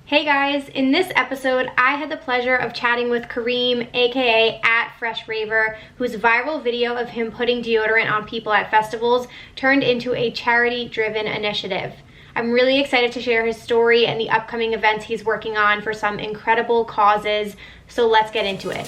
Hey guys, in this episode, I had the pleasure of chatting with Kareem, aka at Fresh Raver, whose viral video of him putting deodorant on people at festivals turned into a charity-driven initiative. I'm really excited to share his story and the upcoming events he's working on for some incredible causes, so let's get into it.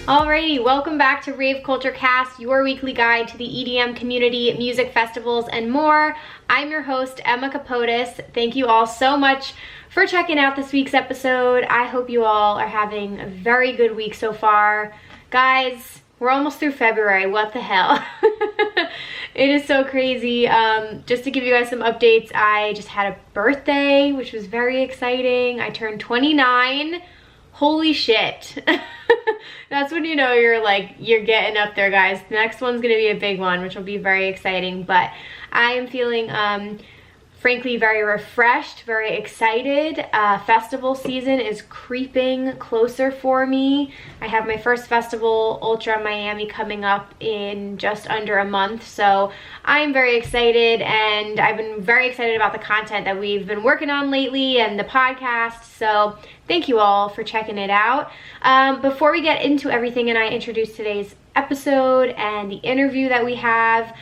Alrighty, welcome back to Rave Culture Cast, your weekly guide to the EDM community, music festivals, and more. I'm your host, Emma Kapotes. Thank you all so much for checking out this week's episode. I hope you all are having a very good week so far. Guys, we're almost through February. What the hell? It is so crazy. Just to give you guys some updates, I just had a birthday, which was very exciting. I turned 29. Holy shit. That's when you know you're getting up there, guys. The next one's gonna be a big one, which will be very exciting, but I am feeling frankly very refreshed, very excited. Festival season is creeping closer for me. I have my first festival, Ultra Miami, coming up in just under a month, so I'm very excited, and I've been very excited about the content that we've been working on lately and the podcast, so thank you all for checking it out. Before we get into everything and I introduce today's episode and the interview that we have,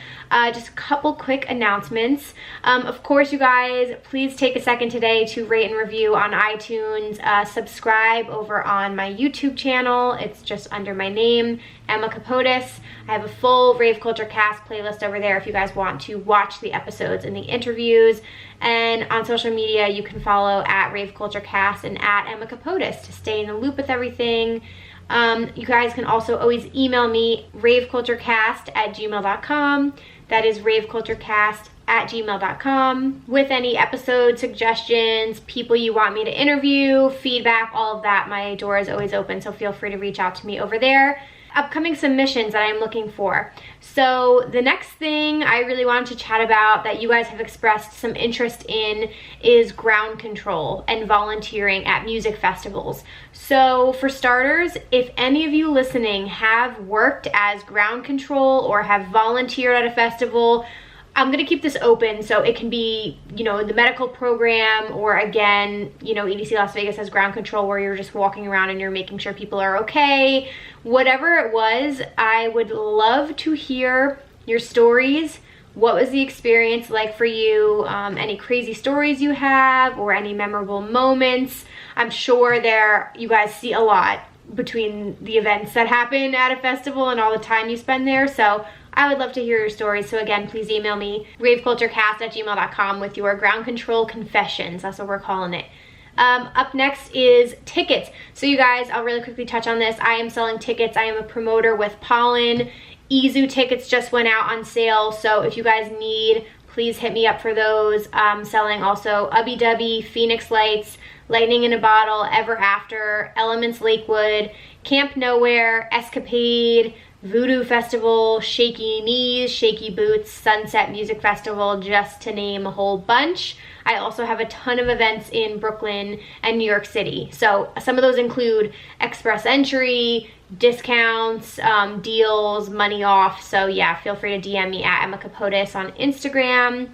just a couple quick announcements. Of course, you guys, please take a second today to rate and review on iTunes. Subscribe over on my YouTube channel. It's just under my name, Emma Kapotes. I have a full Rave Culture Cast playlist over there if you guys want to watch the episodes and the interviews. And on social media, you can follow at Rave Culture Cast and at Emma Kapotes to stay in the loop with everything. You guys can also always email me, raveculturecast@gmail.com. That is raveculturecast@gmail.com with any episode suggestions, people you want me to interview, feedback, all of that. My door is always open, so feel free to reach out to me over there. Upcoming submissions that I'm looking for. So the next thing I really wanted to chat about that you guys have expressed some interest in is ground control and volunteering at music festivals. So for starters, if any of you listening have worked as ground control or have volunteered at a festival, I'm gonna keep this open so it can be, the medical program, or again, EDC Las Vegas has ground control where you're just walking around and you're making sure people are okay. Whatever it was, I would love to hear your stories. What was the experience like for you? Any crazy stories you have or any memorable moments? I'm sure you guys see a lot between the events that happen at a festival and all the time you spend there, so I would love to hear your stories. So again, please email me, raveculturecast@gmail.com with your ground control confessions. That's what we're calling it. Up next is tickets. So you guys, I'll really quickly touch on this. I am selling tickets. I am a promoter with Pollen. Izu tickets just went out on sale, so if you guys need, please hit me up for those. I'm selling also Ubby Dubby, Phoenix Lights, Lightning in a Bottle, Ever After, Elements Lakewood, Camp Nowhere, Escapade, Voodoo Festival, Shaky Knees, Shaky Boots, Sunset Music Festival, just to name a whole bunch. I also have a ton of events in Brooklyn and New York City. So some of those include express entry, discounts, deals, money off. So yeah, feel free to DM me at Emma Kapotes on Instagram.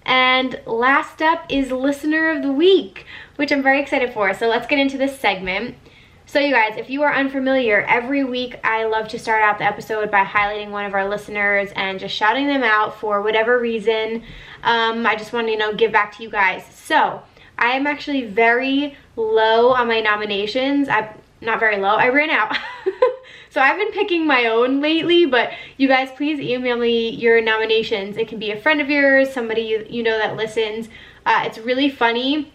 And last up is Listener of the Week, which I'm very excited for. So let's get into this segment. So you guys, if you are unfamiliar, every week I love to start out the episode by highlighting one of our listeners and just shouting them out for whatever reason. I just want to, give back to you guys. So I am actually very low on my nominations. Not very low, I ran out. So I've been picking my own lately, but you guys please email me your nominations. It can be a friend of yours, somebody you know that listens. It's really funny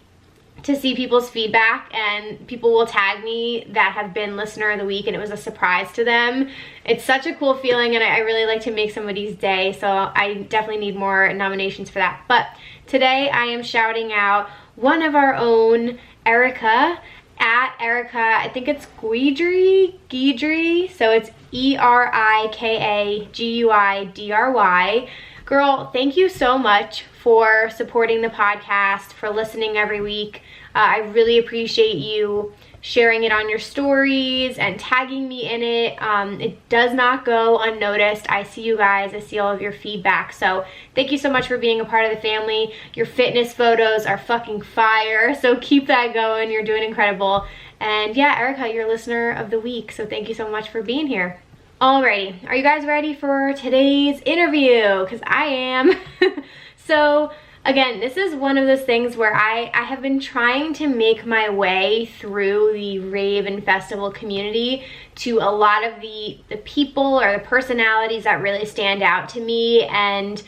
to see people's feedback, and people will tag me that have been Listener of the Week and it was a surprise to them. It's such a cool feeling, and I really like to make somebody's day, so I definitely need more nominations for that. But today I am shouting out one of our own, Erica, at Erica, I think it's Guidry, so it's ErikaGuidry. Girl, thank you so much for supporting the podcast, for listening every week. I really appreciate you sharing it on your stories and tagging me in it. It does not go unnoticed. I see you guys. I see all of your feedback. So thank you so much for being a part of the family. Your fitness photos are fucking fire. So keep that going. You're doing incredible. And yeah, Erika, you're listener of the week. So thank you so much for being here. Alrighty, are you guys ready for today's interview? Because I am. So again, this is one of those things where I have been trying to make my way through the rave and festival community to a lot of the people or the personalities that really stand out to me. And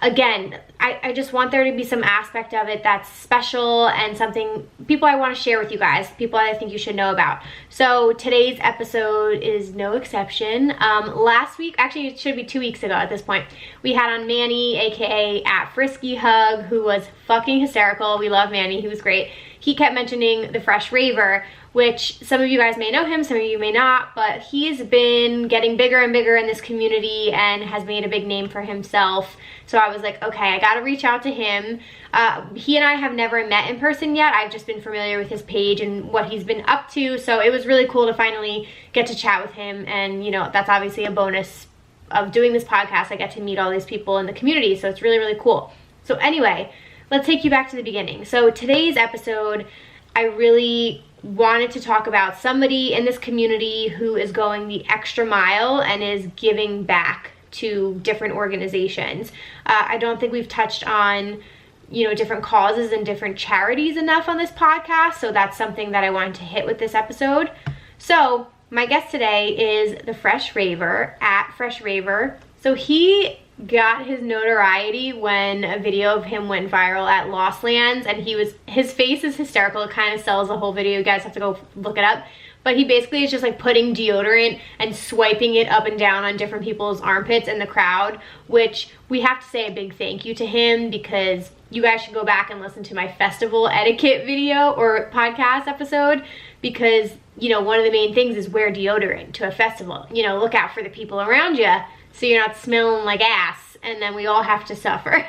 again, I just want there to be some aspect of it that's special and something, people I want to share with you guys, people I think you should know about. So today's episode is no exception. Last week, actually it should be 2 weeks ago at this point, we had on Manny, aka at Frisky Hug, who was fucking hysterical. We love Manny, he was great. He kept mentioning the Fresh Raver, which some of you guys may know him, some of you may not, but he's been getting bigger and bigger in this community and has made a big name for himself. So I was like, okay, I gotta reach out to him. He and I have never met in person yet. I've just been familiar with his page and what he's been up to. So it was really cool to finally get to chat with him. And you know, that's obviously a bonus of doing this podcast. I get to meet all these people in the community. So it's really, really cool. So anyway, let's take you back to the beginning. So today's episode, I really wanted to talk about somebody in this community who is going the extra mile and is giving back to different organizations. I don't think we've touched on, you know, different causes and different charities enough on this podcast, so that's something that I wanted to hit with this episode. So my guest today is the Fresh Raver, at Fresh Raver. So he got his notoriety when a video of him went viral at Lost Lands, and his face is hysterical. It kind of sells the whole video. You guys have to go look it up. But he basically is just like putting deodorant and swiping it up and down on different people's armpits in the crowd, which we have to say a big thank you to him, because you guys should go back and listen to my festival etiquette video or podcast episode, because, you know, one of the main things is wear deodorant to a festival. You know, look out for the people around you so you're not smelling like ass, and then we all have to suffer.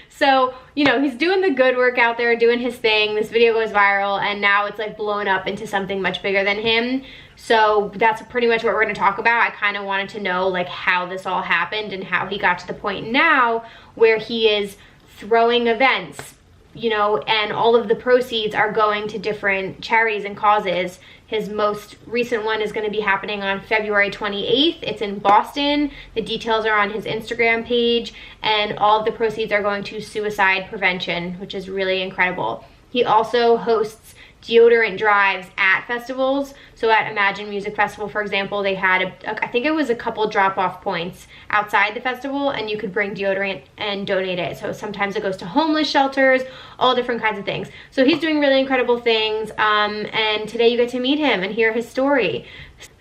So, you know, he's doing the good work out there, doing his thing. This video goes viral, and now it's like blown up into something much bigger than him. So that's pretty much what we're going to talk about. I kind of wanted to know like how this all happened and how he got to the point now where he is throwing events, you know, and all of the proceeds are going to different charities and causes. His most recent one is going to be happening on February 28th. It's in Boston. The details are on his Instagram page, and all of the proceeds are going to suicide prevention, which is really incredible. He also hosts deodorant drives at festivals. So at Imagine Music Festival, for example, they had, I think it was a couple drop-off points outside the festival, and you could bring deodorant and donate it. So sometimes it goes to homeless shelters, all different kinds of things. So he's doing really incredible things, and today you get to meet him and hear his story.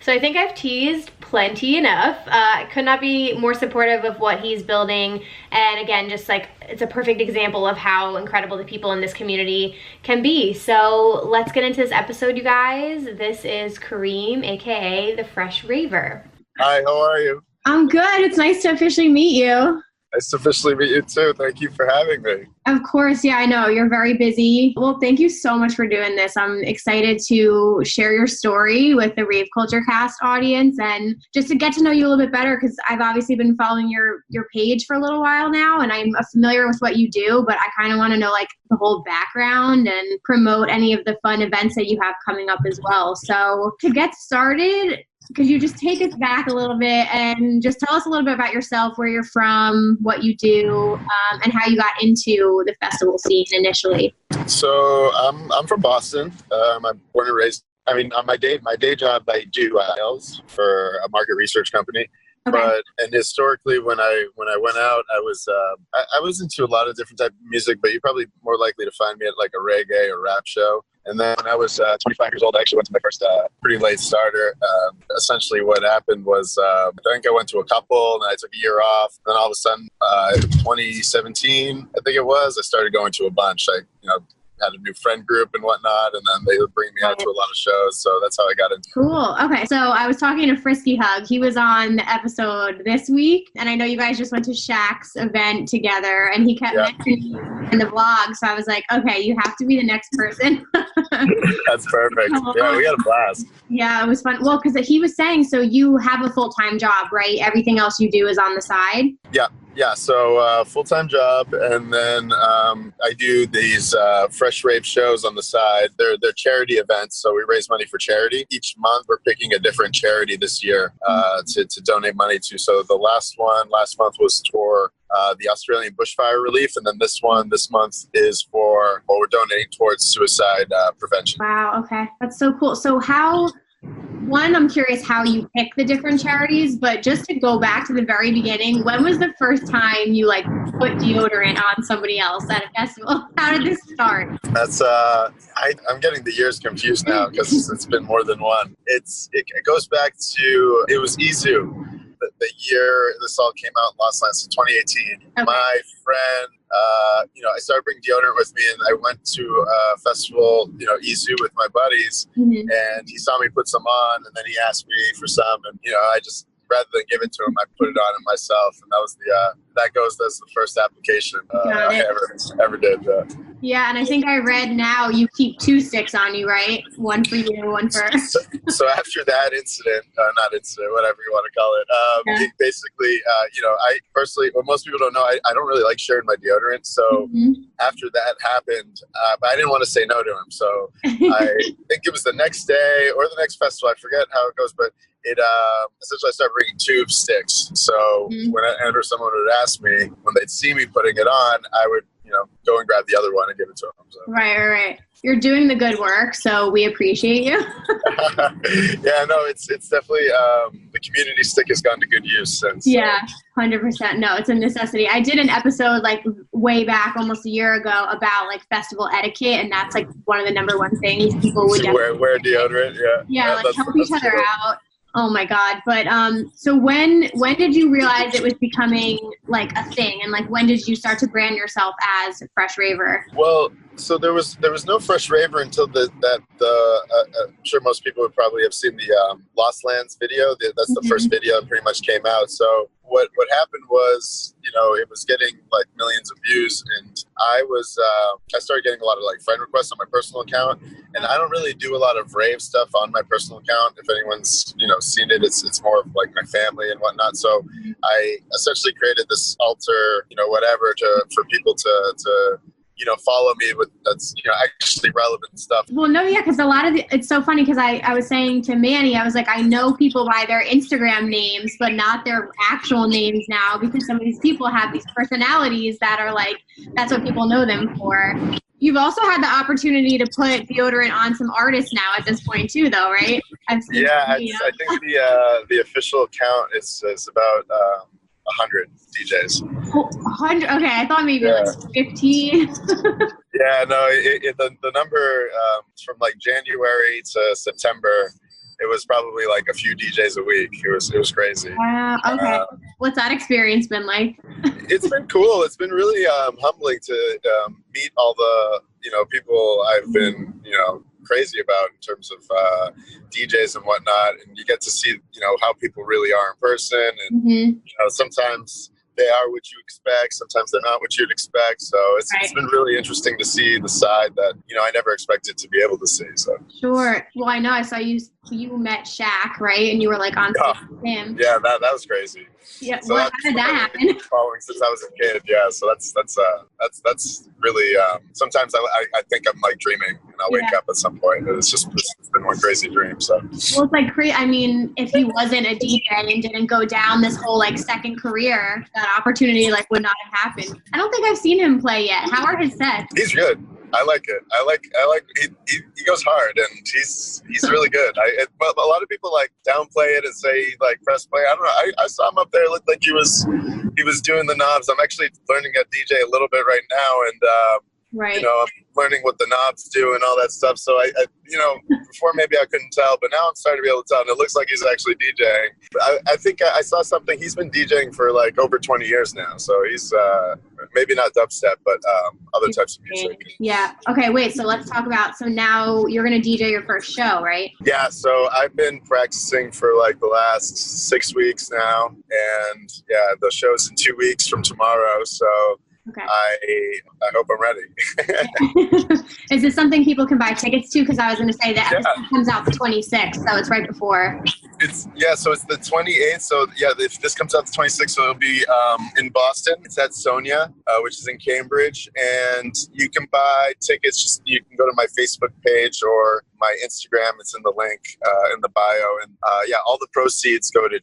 So I think I've teased plenty enough. I could not be more supportive of what he's building. And again, just like, it's a perfect example of how incredible the people in this community can be. So let's get into this episode, you guys. This is Kareem, aka the Fresh Raver. Hi, how are you? I'm good. It's nice to officially meet you. Nice to officially meet you too. Thank you for having me. Of course. Yeah, I know. You're very busy. Well, thank you so much for doing this. I'm excited to share your story with the Rave Culture Cast audience and just to get to know you a little bit better, because I've obviously been following your page for a little while now, and I'm familiar with what you do, but I kind of want to know like the whole background and promote any of the fun events that you have coming up as well. So to get started, could you just take us back a little bit and just tell us a little bit about yourself, where you're from, what you do, and how you got into the festival scene initially? So I'm from Boston. I'm born and raised. I mean, on my day job, I do sales for a market research company. Okay. And historically, when I went out, I was into a lot of different type of music, but you're probably more likely to find me at like a reggae or rap show. And then when I was 25 years old, I actually went to my first pretty late starter. Essentially what happened was I think I went to a couple and I took a year off. Then all of a sudden, 2017, I think it was, I started going to a bunch. I had a new friend group and whatnot, and then they would bring me out to a lot of shows. So that's how I got into it. Cool. Okay. So I was talking to Frisky Hug. He was on the episode this week, and I know you guys just went to Shaq's event together, and he kept mentioning you in the vlog. So I was like, okay, you have to be the next person. That's perfect. Yeah, we had a blast. Yeah, it was fun. Well, because he was saying, so you have a full-time job, right? Everything else you do is on the side? Yeah. So full-time job, and then I do these Fresh Rave shows on the side. They're charity events, so we raise money for charity. Each month, we're picking a different charity this year to donate money to. So the last month was for the Australian bushfire relief, and then this month is for what we're donating towards suicide prevention. Wow. Okay, that's so cool. So I'm curious how you pick the different charities, but just to go back to the very beginning, when was the first time you put deodorant on somebody else at a festival? How did this start? That's I'm getting the years confused now because it's been more than one. It goes back to, it was Izu. The year this all came out in Los Angeles, 2018. Okay. My friend, I started bringing deodorant with me, and I went to a festival, Izu with my buddies, and he saw me put some on, and then he asked me for some, and I just, rather than give it to him, I put it on it myself, and that was that's the first application I ever did. Yeah, and I think I read now you keep 2 sticks on you, right? One for you, one for... So after that incident, not incident, whatever you want to call it, basically, I personally, what most people don't know, I don't really like sharing my deodorant. So after that happened, but I didn't want to say no to him. So I think it was the next day or the next festival, I forget how it goes, but essentially I started bringing tube sticks. So whenever someone would ask me, when they'd see me putting it on, I would, go and grab the other one and give it to them. So. Right. You're doing the good work, so we appreciate you. Yeah, no, it's definitely, the community stick has gone to good use since. Yeah, 100%. No, it's a necessity. I did an episode way back, almost a year ago, about festival etiquette, and that's one of the number one things people would wear deodorant. Yeah, help each other out. Oh my God. But so when did you realize it was becoming a thing, and when did you start to brand yourself as Fresh Raver? Well, so there was no Fresh Raver until I'm sure most people would probably have seen the Lost Lands video. That's the first video that pretty much came out. So what happened was, it was getting millions of views, and I started getting a lot of friend requests on my personal account, and I don't really do a lot of rave stuff on my personal account. If anyone's seen it, it's more of my family and whatnot. So I essentially created this altar, whatever, for people to follow me with that's, actually relevant stuff. Well, no, yeah, because a lot of it's so funny because I was saying to Manny, I was like, I know people by their Instagram names, but not their actual names now, because some of these people have these personalities that are that's what people know them for. You've also had the opportunity to put deodorant on some artists now at this point too, though, right? I think the official count is about 100 DJs. 100? Okay, I thought maybe 15. Yeah, no, the number from January to September, it was probably a few DJs a week. It was crazy. Wow. Okay. What's that experience been like? It's been cool. It's been really humbling to meet all the people I've been crazy about in terms of DJs and whatnot, and you get to see how people really are in person, and sometimes they are what you expect, sometimes they're not what you'd expect. So it's been really interesting to see the side that I never expected to be able to see. So sure. Well, I know I saw you met Shaq, right? And you were on stage with him. Yeah, that was crazy. Yeah. So how did that happen? Following since I was a kid. Yeah. So that's really. Sometimes I think I'm dreaming, and I'll wake up at some point. It's been one crazy dream. So. Well, it's crazy. I mean, if he wasn't a DJ and didn't go down this whole second career, that opportunity would not have happened. I don't think I've seen him play yet. How are his sets? He's good. I like it. I like. He goes hard, and he's really good. But a lot of people downplay it and say press play. I don't know. I saw him up there. It looked like he was doing the knobs. I'm actually learning at DJ a little bit right now, and Right. You know, I'm learning what the knobs do and all that stuff. So I you know, before maybe I couldn't tell, but now I'm starting to be able to tell. And it looks like he's actually DJing. I think I saw something. He's been DJing for like over 20 years now. So he's maybe not dubstep, but other types of music. Yeah. Okay, wait. So let's talk about, so now you're going to DJ your first show, right? Yeah. So I've been practicing for like the last 6 weeks now. And yeah, the show's in 2 weeks from tomorrow. So okay. I hope I'm ready. Is this something people can buy tickets to? Because I was going to say that episode comes out the 26th, so it's right before. So it's the 28th. So yeah, if this comes out the 26th, so it'll be in Boston. It's at Sonia, which is in Cambridge, and you can buy tickets. Just you can go to my Facebook page or my Instagram. It's in the link in the bio, and yeah, all the proceeds go to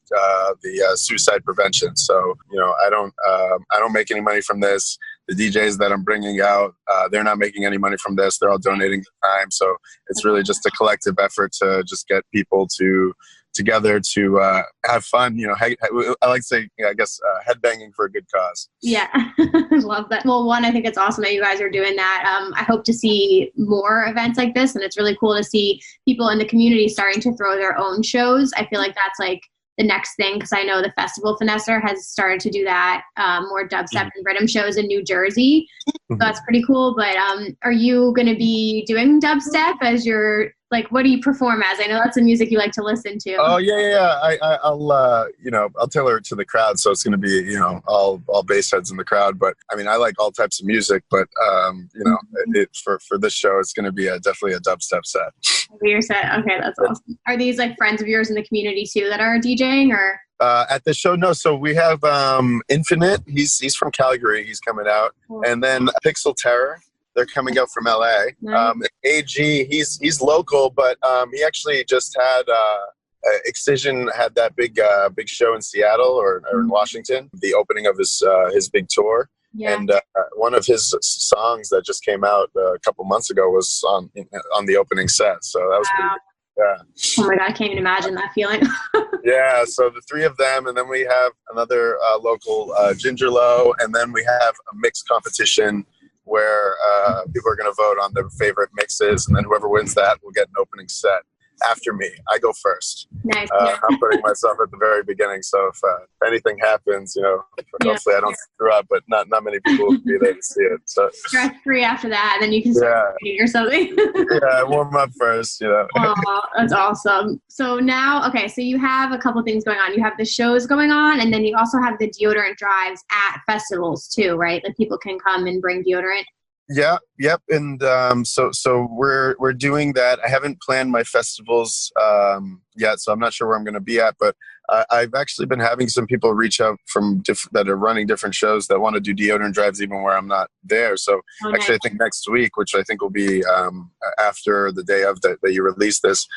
the suicide prevention. So you know, I don't make any money from this. The DJs that I'm bringing out, they're not making any money from this. They're all donating their time. So it's really just a collective effort to just get people together to have fun. You know, I like to say, I guess, headbanging for a good cause. Yeah, I love that. Well, one, I think it's awesome that you guys are doing that. I hope to see more events like this, and it's really cool to see people in the community starting to throw their own shows. I feel like that's like the next thing, because I know the Festival Finesser has started to do that, more dubstep and rhythm shows in New Jersey. So that's pretty cool. But are you going to be doing dubstep as your, like, what do you perform as? I know that's the music you like to listen to. Oh yeah. I'll you know, I'll tailor it to the crowd, so it's going to be, you know, all bass heads in the crowd. But I mean, I like all types of music, but you know, for this show, it's going to be definitely a dubstep set. Your set. Okay, that's awesome. Are these like friends of yours in the community too that are DJing, or? At the show, no. So we have Infinite. He's from Calgary. He's coming out, and then Pixel Terror. They're coming out from LA. Nice. AG, he's local, but he actually just had Excision had that big show in Seattle or in Washington, the opening of his big tour. Yeah. And one of his songs that just came out a couple months ago was on the opening set. So that was pretty good. Yeah. Oh my God, I can't even imagine that feeling. Yeah, so the three of them, and then we have another local Ginger Low, and then we have a mixed competition where people are going to vote on their favorite mixes, and then whoever wins that will get an opening set after me. I go first. Nice. I'm putting myself at the very beginning, so if anything happens, you know, hopefully I don't screw up, but not many people will be there to see it. So stress-free after that, and then you can start or something. Yeah, warm up first, you know. Oh, that's awesome. So now, okay, so you have a couple things going on. You have the shows going on, and then you also have the deodorant drives at festivals too, right? Like people can come and bring deodorant. Yeah, yep, and so we're doing that. I haven't planned my festivals yet, so I'm not sure where I'm going to be at. But I've actually been having some people reach out from that are running different shows that want to do deodorant drives even where I'm not there. So actually, I think next week, which I think will be after the day of that you release this,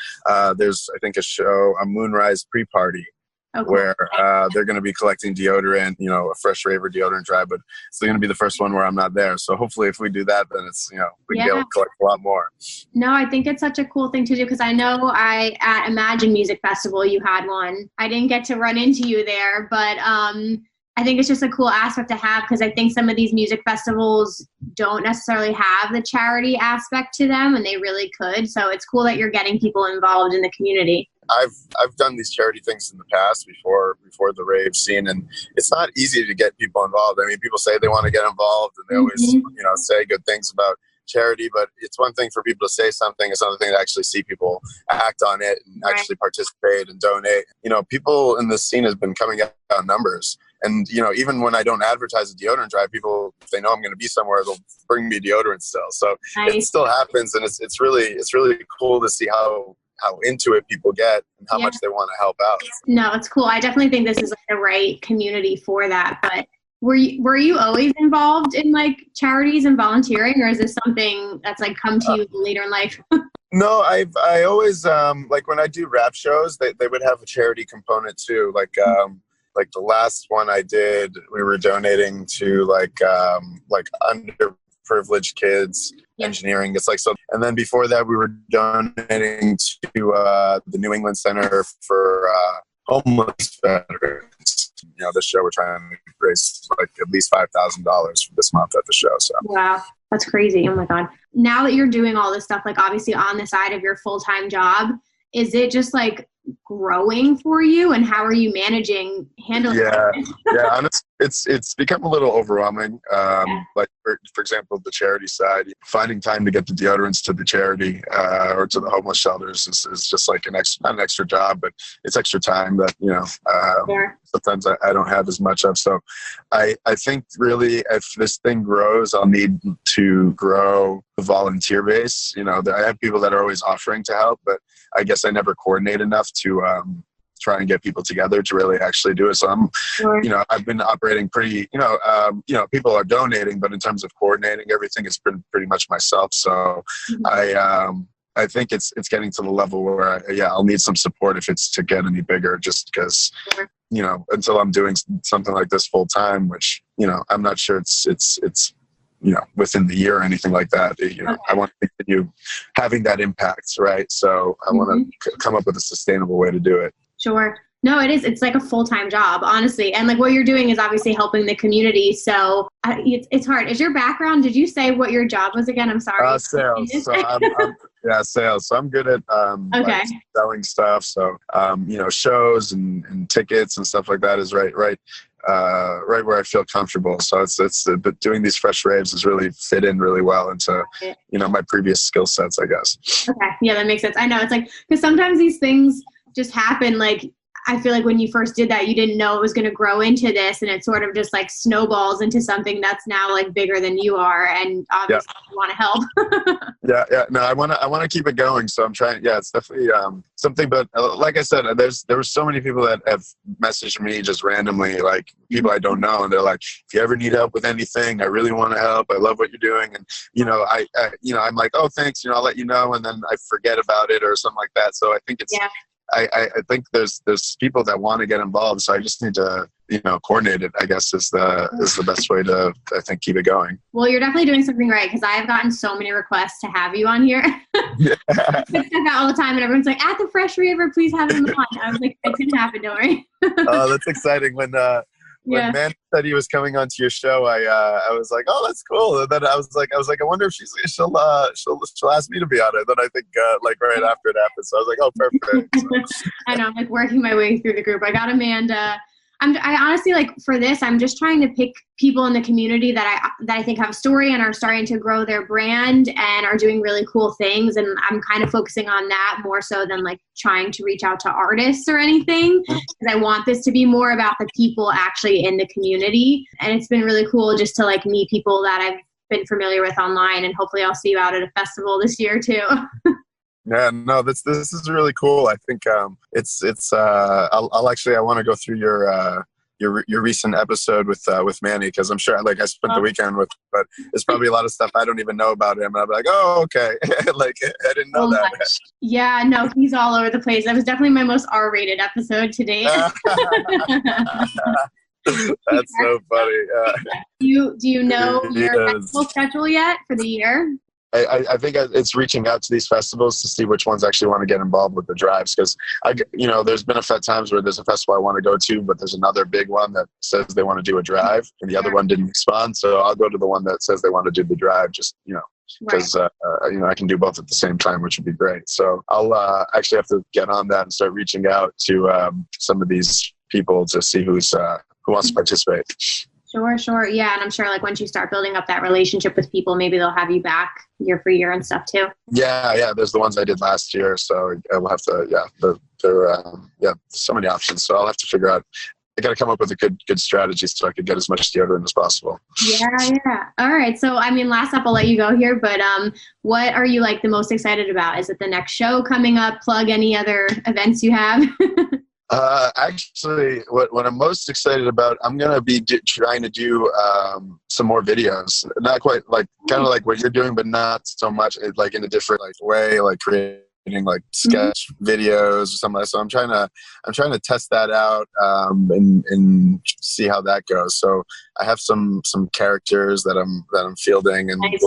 there's I think a Moonrise pre-party. Okay. Where they're going to be collecting deodorant, you know, a Fresh Raver deodorant drive, but it's going to be the first one where I'm not there. So hopefully if we do that, then it's, you know, we can be able to collect a lot more. No, I think it's such a cool thing to do, because I know at Imagine Music Festival, you had one. I didn't get to run into you there, but I think it's just a cool aspect to have, because I think some of these music festivals don't necessarily have the charity aspect to them, and they really could. So it's cool that you're getting people involved in the community. I've done these charity things in the past before the rave scene, and it's not easy to get people involved. I mean, people say they want to get involved, and they always, you know, say good things about charity, but it's one thing for people to say something, it's another thing to actually see people act on it and actually participate and donate. You know, people in this scene has been coming out in numbers. And, you know, even when I don't advertise a deodorant drive, people, if they know I'm going to be somewhere, they'll bring me deodorant still. So it still happens, and it's really cool to see how into it people get and how much they want to help out. No, it's cool. I definitely think this is like the right community for that. But were you always involved in like charities and volunteering, or is this something that's like come to you later in life? No, I always like when I do rap shows, they would have a charity component too. Like the last one I did, we were donating to like underprivileged kids. Engineering. It's like so. And then before that, we were donating to the New England Center for Homeless Veterans. You know, this show we're trying to raise like at least $5,000 for this month at the show. So wow, That's crazy. Oh my God. Now that you're doing all this stuff, like obviously on the side of your full-time job, is it just like growing for you, and how are you handling it? Yeah, honestly, it's become a little overwhelming. Like for example, the charity side, finding time to get the deodorants to the charity or to the homeless shelters is just like not an extra job, but it's extra time that sometimes I don't have as much of. So I think really if this thing grows, I'll need to grow the volunteer base. I have people that are always offering to help, but I guess I never coordinate enough to try and get people together to really actually do it. So I've been operating pretty, people are donating, but in terms of coordinating everything, it's been pretty much myself. So I think it's getting to the level where I'll need some support if it's to get any bigger, just because, until I'm doing something like this full time, which, I'm not sure it's within the year or anything like that. I want to continue having that impact, right? So I want to come up with a sustainable way to do it. Sure. No, it is. It's like a full-time job, honestly. And like what you're doing is obviously helping the community. So it's hard. Is your background, did you say what your job was again? I'm sorry. Sales. So I'm sales. So I'm good at like selling stuff. So, shows and tickets and stuff like that is right where I feel comfortable. So but doing these Fresh Raves has really fit in really well into, my previous skill sets, I guess. Okay. Yeah, that makes sense. I know. It's like, because sometimes these things just happen. Like, I feel like when you first did that, you didn't know it was going to grow into this, and it sort of just like snowballs into something that's now like bigger than you are, and obviously you want to help. No, I want to keep it going. So I'm trying. Yeah, it's definitely something. But like I said, there were so many people that have messaged me just randomly, like people I don't know, and they're like, if you ever need help with anything, I really want to help. I love what you're doing, and I'm like, oh, thanks. I'll let you know, and then I forget about it or something like that. So I think it's. I think there's people that want to get involved, so I just need to coordinate it, I guess is the best way to, I think, keep it going. Well, you're definitely doing something right, because I have gotten so many requests to have you on here. I say that all the time, and everyone's like, at the Fresh Raver, please have him on. I was like, it's gonna happen, don't worry. Oh, that's exciting. When Man said he was coming onto your show, I was like, oh, that's cool. And then I was like, I wonder if she'll ask me to be on it. Then I think like right after it happened, so I was like, oh, perfect. I know, I'm like working my way through the group. I got Amanda. I honestly, like, for this, I'm just trying to pick people in the community that I think have a story and are starting to grow their brand and are doing really cool things. And I'm kind of focusing on that more so than like trying to reach out to artists or anything, because I want this to be more about the people actually in the community. And it's been really cool just to like meet people that I've been familiar with online, and hopefully I'll see you out at a festival this year too. Yeah, no, this is really cool. I think I want to go through your recent episode with Manny, because I'm sure I spent the weekend with, but there's probably a lot of stuff I don't even know about him, and I'll be like, oh, okay. Like, I didn't know that. Gosh. Yeah, no, he's all over the place. That was definitely my most R-rated episode to date. That's so funny. Do you know your festival schedule yet for the year? I think it's reaching out to these festivals to see which ones actually want to get involved with the drives, because there's been times where there's a festival I want to go to, but there's another big one that says they want to do a drive, and the other one didn't respond. So I'll go to the one that says they want to do the drive, just because I can do both at the same time, which would be great. So I'll actually have to get on that and start reaching out to some of these people to see who wants to participate. Sure. Yeah, and I'm sure like once you start building up that relationship with people, maybe they'll have you back year for year and stuff too. Yeah. There's the ones I did last year, so I will have to. So many options. So I'll have to figure out. I got to come up with a good strategy so I could get as much deodorant as possible. Yeah. All right. So last up, I'll let you go here. But what are you like the most excited about? Is it the next show coming up? Plug any other events you have. Actually, what I'm most excited about, I'm going to be trying to do some more videos. Not quite kind of like what you're doing, but not so much like in a different way, like creative like sketch videos or something. So I'm trying to test that out and see how that goes. So I have some characters that I'm fielding, and nice.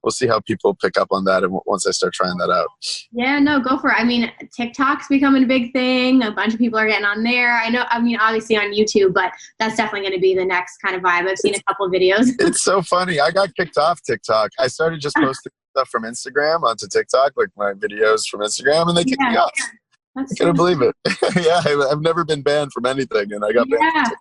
We'll see how people pick up on that, and once I start trying that out. Yeah, no, go for it. I mean, TikTok's becoming a big thing. A bunch of people are getting on there. I mean, obviously on YouTube, but that's definitely going to be the next kind of vibe. I've seen a couple of videos. It's so funny. I got kicked off TikTok. I started just posting stuff from Instagram onto TikTok, like my videos from Instagram, and they kicked me off. I couldn't believe it. Yeah, I've never been banned from anything, and I got banned from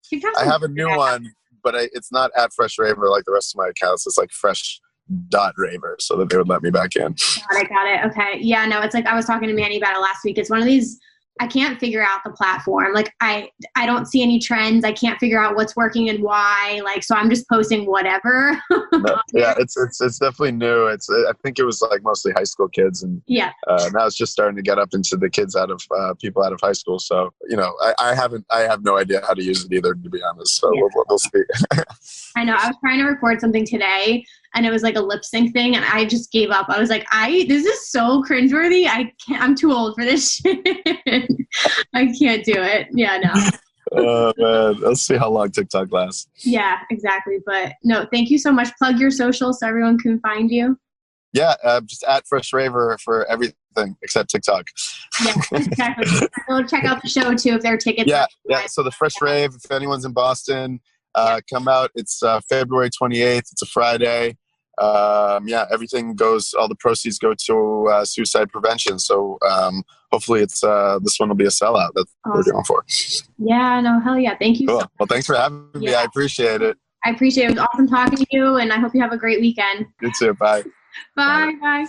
TikTok. I have a new one, but it's not at Fresh Raver like the rest of my accounts. It's like Fresh.Raver, so that they would let me back in. Got it. Okay. Yeah, no, it's like I was talking to Manny about it last week. It's one of these, I can't figure out the platform. Like I don't see any trends. I can't figure out what's working and why. Like, so I'm just posting whatever. Yeah, it's definitely new. I think it was like mostly high school kids, and now it's just starting to get up into the kids out of people out of high school. So I have no idea how to use it either, to be honest. So we'll see. I know. I was trying to record something today, and it was like a lip sync thing, and I just gave up. I was like, this is so cringeworthy. I'm too old for this shit. I can't do it. Yeah, no. Oh man, let's see how long TikTok lasts. Yeah, exactly. But no, thank you so much. Plug your social so everyone can find you. Yeah, just at Fresh Raver for everything except TikTok. Yeah, exactly. Go check out the show too if there are tickets. Yeah. So the Fresh Rave, if anyone's in Boston, come out. It's February 28th. It's a Friday. Everything goes. All the proceeds go to suicide prevention. So hopefully, this one will be a sellout. That's what we're going for. Yeah. No. Hell yeah. Thank you. Cool. Well, thanks for having me. I appreciate it. I appreciate it. It was awesome talking to you, and I hope you have a great weekend. You too. Bye. Bye. Bye.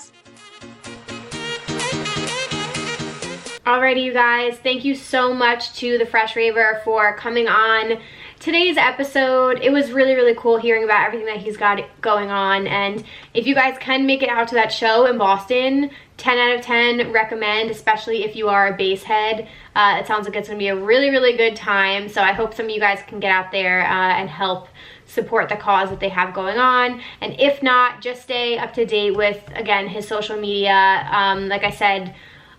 Alrighty, you guys. Thank you so much to the Fresh Raver for coming on today's episode. It was really, really cool hearing about everything that he's got going on. And if you guys can make it out to that show in Boston, 10 out of 10 recommend, especially if you are a bass head. It sounds like it's going to be a really, really good time. So I hope some of you guys can get out there and help support the cause that they have going on. And if not, just stay up to date with, again, his social media. Like I said,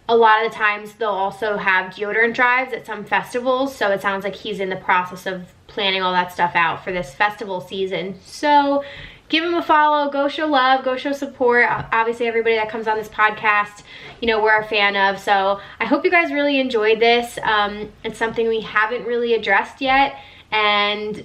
a lot of the times they'll also have deodorant drives at some festivals. So it sounds like he's in the process of planning all that stuff out for this festival season. So give him a follow, go show love, go show support. Obviously everybody that comes on this podcast, we're a fan of. So I hope you guys really enjoyed this. It's something we haven't really addressed yet. And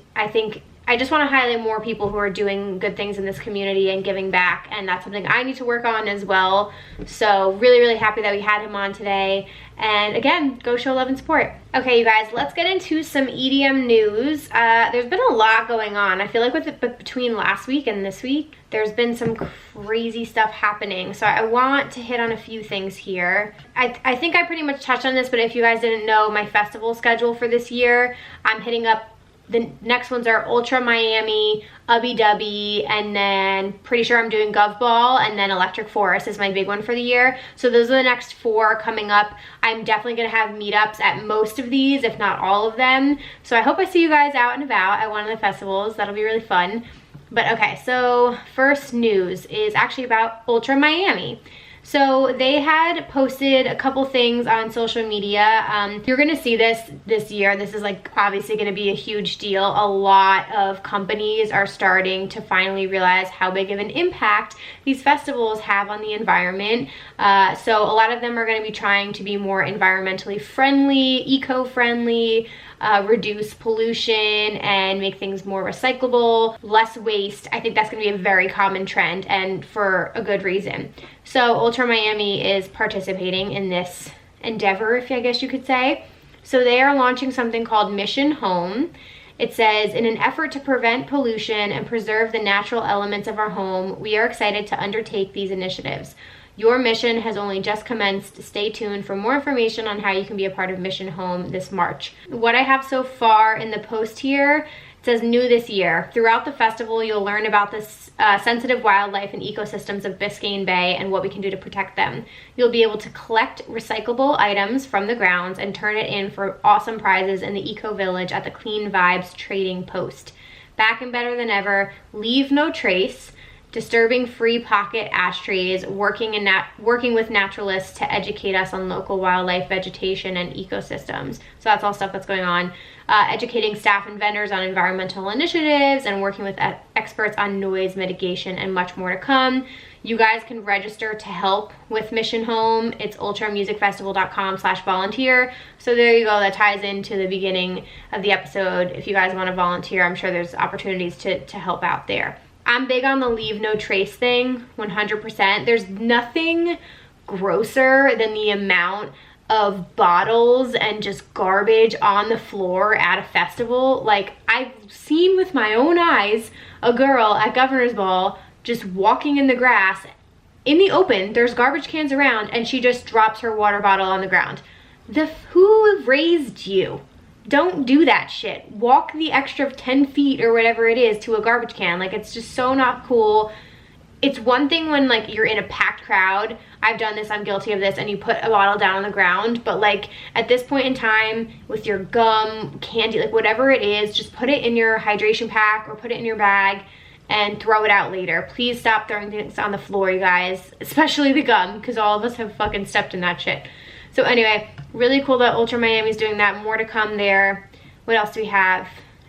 I just want to highlight more people who are doing good things in this community and giving back, and that's something I need to work on as well. So really, really happy that we had him on today. And again, go show love and support. Okay, you guys, let's get into some EDM news. There's been a lot going on. I feel like between last week and this week, there's been some crazy stuff happening. So I want to hit on a few things here. I think I pretty much touched on this, but if you guys didn't know my festival schedule for this year, I'm hitting up. The next ones are Ultra Miami, Ubby Dubby, and then pretty sure I'm doing Gov Ball, and then Electric Forest is my big one for the year. So those are the next 4 coming up. I'm definitely going to have meetups at most of these, if not all of them. So I hope I see you guys out and about at one of the festivals. That'll be really fun. But okay, so first news is actually about Ultra Miami. So they had posted a couple things on social media. You're gonna see this year. This is like obviously gonna be a huge deal. A lot of companies are starting to finally realize how big of an impact these festivals have on the environment. So a lot of them are gonna be trying to be more environmentally friendly, eco-friendly, reduce pollution and make things more recyclable, less waste. I think that's going to be a very common trend, and for a good reason. So Ultra Miami is participating in this endeavor, if I guess you could say. So they are launching something called Mission Home. It says, in an effort to prevent pollution and preserve the natural elements of our home, we are excited to undertake these initiatives. Your mission has only just commenced. Stay tuned for more information on how you can be a part of Mission Home this March. What I have so far in the post here, it says new this year. Throughout the festival, you'll learn about the sensitive wildlife and ecosystems of Biscayne Bay and what we can do to protect them. You'll be able to collect recyclable items from the grounds and turn it in for awesome prizes in the Eco Village at the Clean Vibes Trading Post. Back and better than ever, leave no trace. disturbing free pocket ashtrays, working with naturalists to educate us on local wildlife, vegetation, and ecosystems. So that's all stuff that's going on. Educating staff and vendors on environmental initiatives, and working with experts on noise mitigation, and much more to come. You guys can register to help with Mission Home. It's ultramusicfestival.com/volunteer. So there you go. That ties into the beginning of the episode. If you guys want to volunteer, I'm sure there's opportunities to help out there. I'm big on the leave no trace thing, 100%. There's nothing grosser than the amount of bottles and just garbage on the floor at a festival. Like, I've seen with my own eyes a girl at Governor's Ball just walking in the grass in the open. There's garbage cans around, and she just drops her water bottle on the ground. Who raised you? Don't do that shit. Walk the extra 10 feet or whatever it is to a garbage can. Like, it's just so not cool. It's one thing when, like, you're in a packed crowd. I've done this, I'm guilty of this, and you put a bottle down on the ground. But, like, at this point in time, with your gum, candy, like, whatever it is, just put it in your hydration pack or put it in your bag and throw it out later. Please stop throwing things on the floor, you guys. Especially the gum, because all of us have fucking stepped in that shit. So anyway, really cool that Ultra Miami's doing that. More to come there. What else do we have?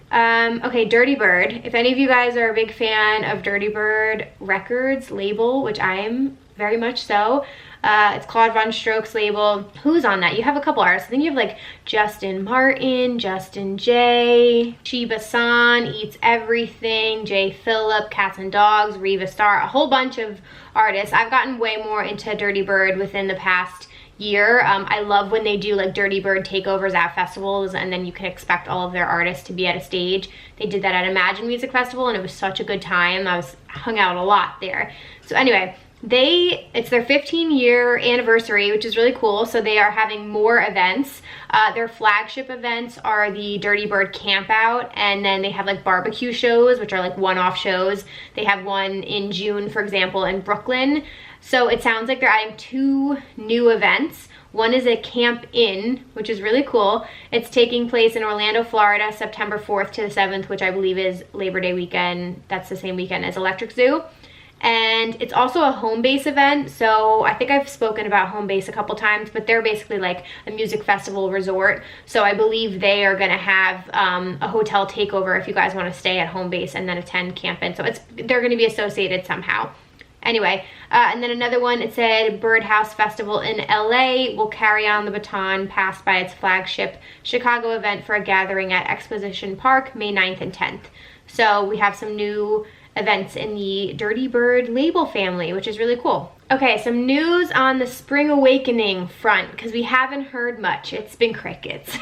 Okay, Dirty Bird. If any of you guys are a big fan of Dirty Bird Records label, which I am very much so, it's Claude Von Stroke's label. Who's on that? You have a couple artists. I think you have like Justin Martin, Justin J, Shiba San, Eats Everything, J Phillip, Cats and Dogs, Reva Star, a whole bunch of artists. I've gotten way more into Dirty Bird within the past year. I love when they do like Dirty Bird takeovers at festivals, and then you can expect all of their artists to be at a stage. They did that at Imagine Music Festival, and it was such a good time. I hung out a lot there. So anyway, it's their 15-year anniversary, which is really cool. So they are having more events. Their flagship events are the Dirty Bird Camp Out, and then they have like barbecue shows, which are like one-off shows. They have one in June, for example, in Brooklyn. So it sounds like they're adding 2 new events. One is a Camp In, which is really cool. It's taking place in Orlando, Florida, September 4th to the 7th, which I believe is Labor Day weekend. That's the same weekend as Electric Zoo. And it's also a home base event. So I think I've spoken about home base a couple times, but they're basically like a music festival resort. So I believe they are going to have a hotel takeover if you guys want to stay at home base and then attend Camp In. So they're going to be associated somehow. Anyway, and then another one, it said Birdhouse Festival in LA will carry on the baton passed by its flagship Chicago event for a gathering at Exposition Park, May 9th and 10th. So we have some new events in the Dirty Bird label family, which is really cool. Okay, some news on the Spring Awakening front, because we haven't heard much. It's been crickets.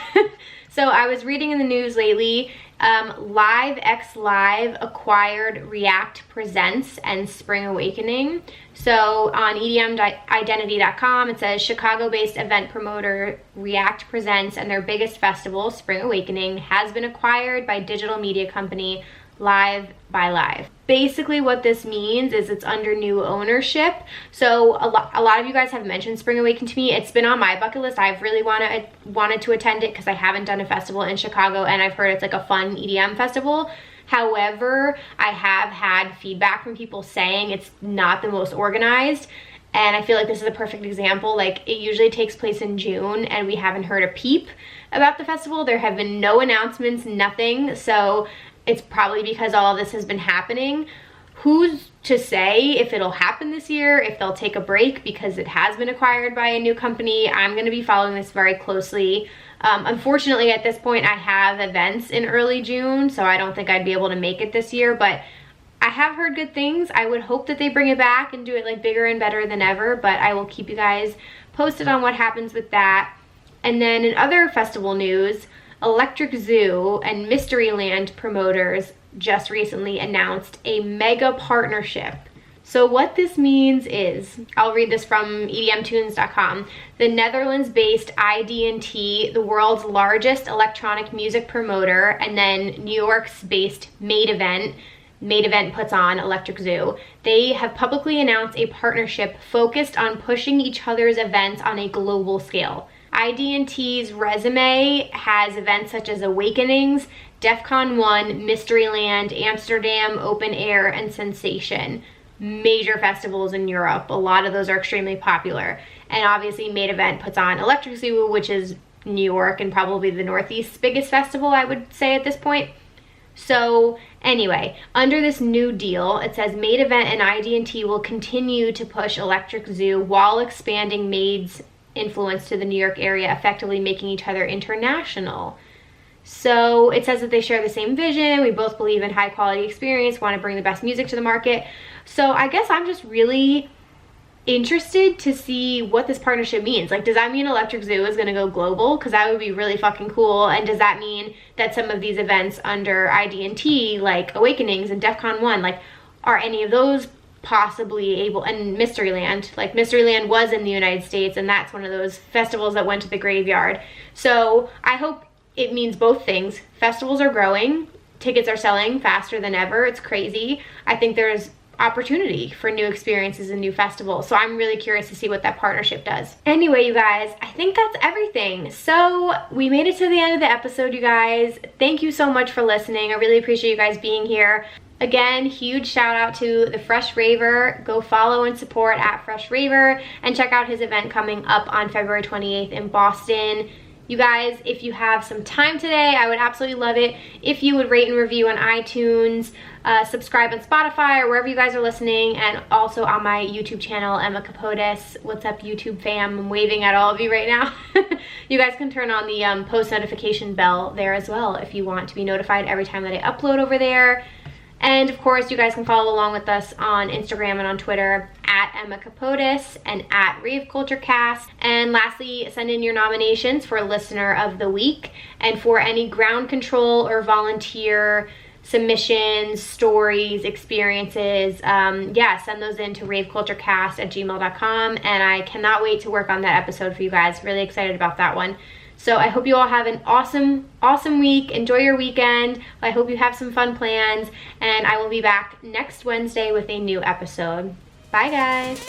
So I was reading in the news lately, Live X Live acquired React Presents and Spring Awakening. So on EDMidentity.com, it says Chicago-based event promoter React Presents and their biggest festival, Spring Awakening, has been acquired by digital media company Live by Live. Basically what this means is it's under new ownership. So a lot of you guys have mentioned Spring Awakening to me. It's been on my bucket list. I've really wanted to attend it because I haven't done a festival in Chicago, and I've heard it's like a fun EDM festival. However, I have had feedback from people saying it's not the most organized. And I feel like this is a perfect example. Like, it usually takes place in June and we haven't heard a peep about the festival. There have been no announcements, nothing. So it's probably because all of this has been happening. Who's to say if it'll happen this year, if they'll take a break because it has been acquired by a new company? I'm going to be following this very closely. Unfortunately, at this point, I have events in early June, so I don't think I'd be able to make it this year, but I have heard good things. I would hope that they bring it back and do it like bigger and better than ever, but I will keep you guys posted on what happens with that. And then in other festival news, Electric Zoo and Mysteryland promoters just recently announced a mega partnership. So what this means is, I'll read this from EDMtunes.com. The Netherlands-based ID&T, the world's largest electronic music promoter, and then New York's-based Made Event puts on Electric Zoo. They have publicly announced a partnership focused on pushing each other's events on a global scale. ID&T's resume has events such as Awakenings, DEF CON 1, Mysteryland, Amsterdam, Open Air, and Sensation. major festivals in Europe. A lot of those are extremely popular. And obviously Made Event puts on Electric Zoo, which is New York and probably the Northeast's biggest festival, I would say at this point. So anyway, under this new deal, it says Made Event and ID&T will continue to push Electric Zoo while expanding Made's influence to the New York area, effectively making each other international. So it says that they share the same vision. We both believe in high quality experience, want to bring the best music to the market. So I guess I'm just really interested to see what this partnership means. Like, does that mean Electric Zoo is going to go global? Because that would be really fucking cool. And does that mean that some of these events under ID&T, like Awakenings and DEF CON 1, like, are any of those possibly able, and Mysteryland, like Mysteryland was in the United States, and that's one of those festivals that went to the graveyard. So I hope it means both things. Festivals are growing, tickets are selling faster than ever. It's crazy. I think there's opportunity for new experiences and new festivals. So I'm really curious to see what that partnership does. Anyway, you guys, I think that's everything. So we made it to the end of the episode, you guys. Thank you so much for listening. I really appreciate you guys being here. Again, huge shout out to the Fresh Raver. Go follow and support at Fresh Raver and check out his event coming up on February 28th in Boston. You guys, if you have some time today, I would absolutely love it if you would rate and review on iTunes, subscribe on Spotify or wherever you guys are listening, and also on my YouTube channel, Emma Kapotes. What's up, YouTube fam? I'm waving at all of you right now. You guys can turn on the post notification bell there as well if you want to be notified every time that I upload over there. And of course, you guys can follow along with us on Instagram and on Twitter at Emma Kapotes and at raveculturecast. And lastly, send in your nominations for Listener of the Week and for any ground control or volunteer submissions, stories, experiences. Yeah, send those in to raveculturecast@gmail.com. And I cannot wait to work on that episode for you guys. Really excited about that one. So I hope you all have an awesome, awesome week. Enjoy your weekend. I hope you have some fun plans. And I will be back next Wednesday with a new episode. Bye, guys.